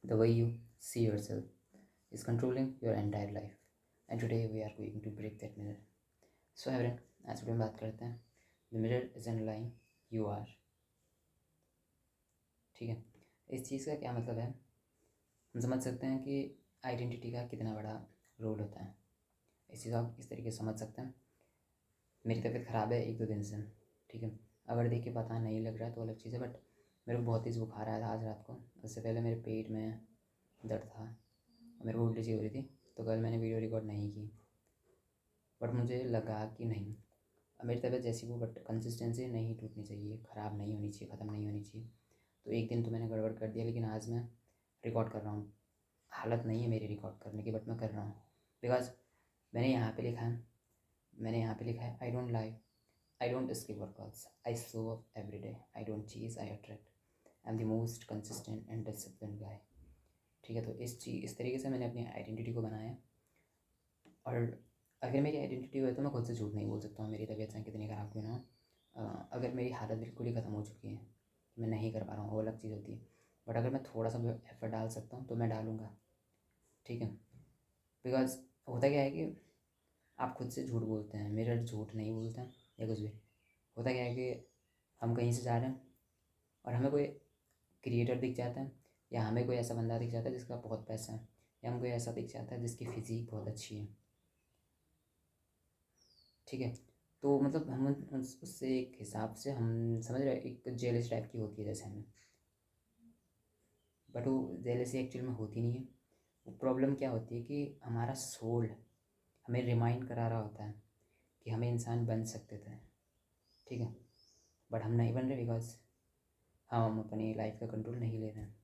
The way you see yourself is controlling your entire life. And today we are going to break that mirror. So everyone, आज video में बात करते हैं the mirror is an line you are. ठीक है, इस चीज़ का क्या मतलब है, हम समझ सकते हैं कि आइडेंटिटी का कितना बड़ा रोल होता है। इस चीज़ आप इस तरीके से समझ सकते हैं। मेरी तबीयत ख़राब है 1-2 दिन से, ठीक है। अगर देख के पता नहीं लग रहा है तो अलग चीज़ है, बट मेरे को बहुत तेज़ बुखार आया था आज रात को। उससे पहले मेरे पेट में दर्द था, मेरे को उल्टी सी हो रही थी, तो कल मैंने वीडियो रिकॉर्ड नहीं की। बट मुझे लगा कि नहीं, अब मेरी तबीयत जैसी वो, बट कंसिस्टेंसी नहीं टूटनी चाहिए, ख़राब नहीं होनी चाहिए, ख़त्म नहीं होनी चाहिए। तो एक दिन तो मैंने गड़बड़ कर दिया, लेकिन आज मैं रिकॉर्ड कर रहा हूँ। हालत नहीं है मेरी रिकॉर्ड करने की, बट मैं कर रहा हूँ बिकॉज मैंने यहाँ पे लिखा है I don't lie, I don't skip workouts, I show up every day, I don't cheat, I attract, I am the most consistent and discipline guy. ठीक है, तो इस तरीके से मैंने अपनी आइडेंटिटी को बनाया। और अगर मेरी आइडेंटिटी हो तो मैं खुद से झूठ नहीं बोल सकता हूँ, मेरी तबीयत चाहे कितनी ख़राब क्यों ना हो। अगर मेरी हालत बिल्कुल ही ख़त्म हो चुकी है, मैं नहीं कर पा रहा हूँ, वो अलग चीज़ होती है। बट अगर मैं थोड़ा सा भी एफर्ट डाल सकता हूँ तो मैं डालूँगा। ठीक है, बिकॉज होता क्या है कि आप खुद से झूठ बोलते हैं, मिरर झूठ नहीं बोलते हैं या कुछ भी। होता क्या है कि हम कहीं से जा रहे हैं और हमें कोई क्रिएटर दिख जाता है, या हमें कोई ऐसा बंदा दिख जाता है जिसका बहुत पैसा है, या हमको ऐसा दिख जाता है जिसकी फ़िज़ीक बहुत अच्छी है। ठीक है, तो मतलब हम उससे एक हिसाब से हम समझ रहे हैं, एक जेलस टाइप की होती है जैसे हमें। बट वो जेलसी एक्चुअल में होती नहीं है। वो प्रॉब्लम क्या होती है कि हमारा सोल हमें रिमाइंड करा रहा होता है कि हमें इंसान बन सकते थे। ठीक है, बट हम नहीं बन रहे बिकॉज हम अपनी लाइफ का कंट्रोल नहीं ले रहे हैं।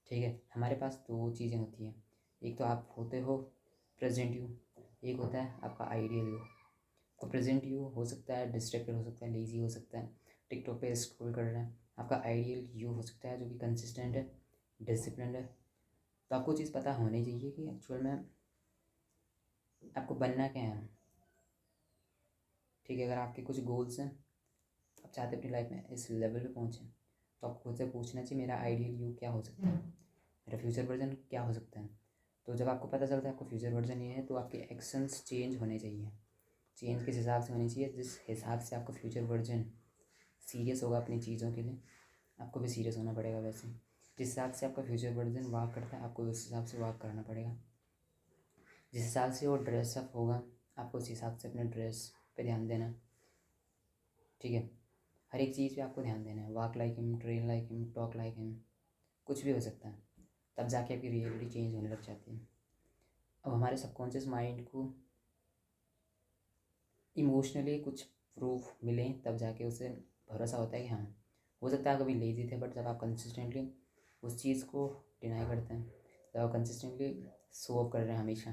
ठीक है, हमारे पास दो चीज़ें होती हैं, एक तो आप होते हो प्रेजेंट यू, एक होता है आपका आइडियल यू। तो प्रेजेंट यू हो सकता है डिस्ट्रैक्टेड, हो सकता है लेज़ी, हो सकता है टिकटॉक पे स्क्रॉल कर रहे हैं। आपका आइडियल यू हो सकता है जो कि कंसिस्टेंट है, डिसिप्लिन है। तो आपको चीज़ पता होनी चाहिए कि एक्चुअल में आपको बनना क्या है। ठीक है, अगर आपके कुछ गोल्स हैं, आप चाहते हैं अपनी लाइफ में इस लेवल पे पहुँचें, तो आपको खुद से पूछना चाहिए मेरा आइडियल यू क्या हो सकता है, मेरा फ्यूचर वर्जन क्या हो सकता है। तो जब आपको पता चलता है आपको फ्यूचर वर्जन ये है, तो आपके एक्शंस चेंज होने चाहिए। चेंज किस हिसाब से होनी चाहिए, जिस हिसाब से आपका फ्यूचर वर्जन सीरियस होगा अपनी चीज़ों के लिए, आपको भी सीरियस होना पड़ेगा वैसे। जिस हिसाब से आपका फ्यूचर वर्जन वाक करता है, आपको उस हिसाब से वाक करना पड़ेगा। जिस हिसाब से वो ड्रेसअप होगा, आपको उस हिसाब से अपने ड्रेस पे ध्यान देना। ठीक है, हर एक चीज़ पे आपको ध्यान देना है। Walk like him, train like him, talk like him, कुछ भी हो सकता है। तब जाके आपकी रियलिटी चेंज होने लग जाती है। अब हमारे सबकॉन्शियस माइंड को इमोशनली कुछ प्रूफ मिले, तब जाके उसे भरोसा होता है कि हाँ, हो सकता है कभी लेजी थे, बट जब आप कंसिस्टेंटली उस चीज़ को डिनाई करते हैं, जब आप कंसिस्टेंटली शो अप कर रहे हैं हमेशा,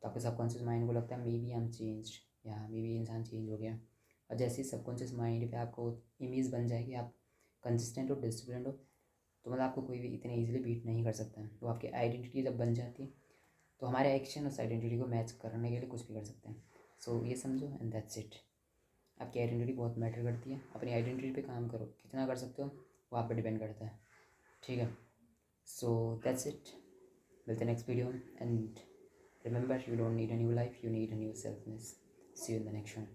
तो आपके सबकॉन्शियस माइंड को लगता है maybe I am change, या मे बी इंसान चेंज हो गया। और जैसे ही सबकॉन्शियस माइंड पे आपको इमेज बन जाएगी आप कंसिस्टेंट हो, डिसिप्लिन हो, तो मतलब आपको कोई भी इतने ईजिली बीट नहीं कर सकता है। तो आपकी आइडेंटिटी जब बन जाती है, तो हमारे एक्शन उस आइडेंटिटी को मैच करने के लिए कुछ भी कर सकते हैं। सो ये समझो एंड दैट्स इट। आपकी आइडेंटिटी बहुत मैटर करती है, अपनी आइडेंटिटी पे काम करो, कितना कर सकते हो वो आप पे डिपेंड करता है। ठीक है, सो दैट्स इट, मिलते हैं नेक्स्ट वीडियो में। And remember, you don't need a new life, you need a new selfness. See you in the next one.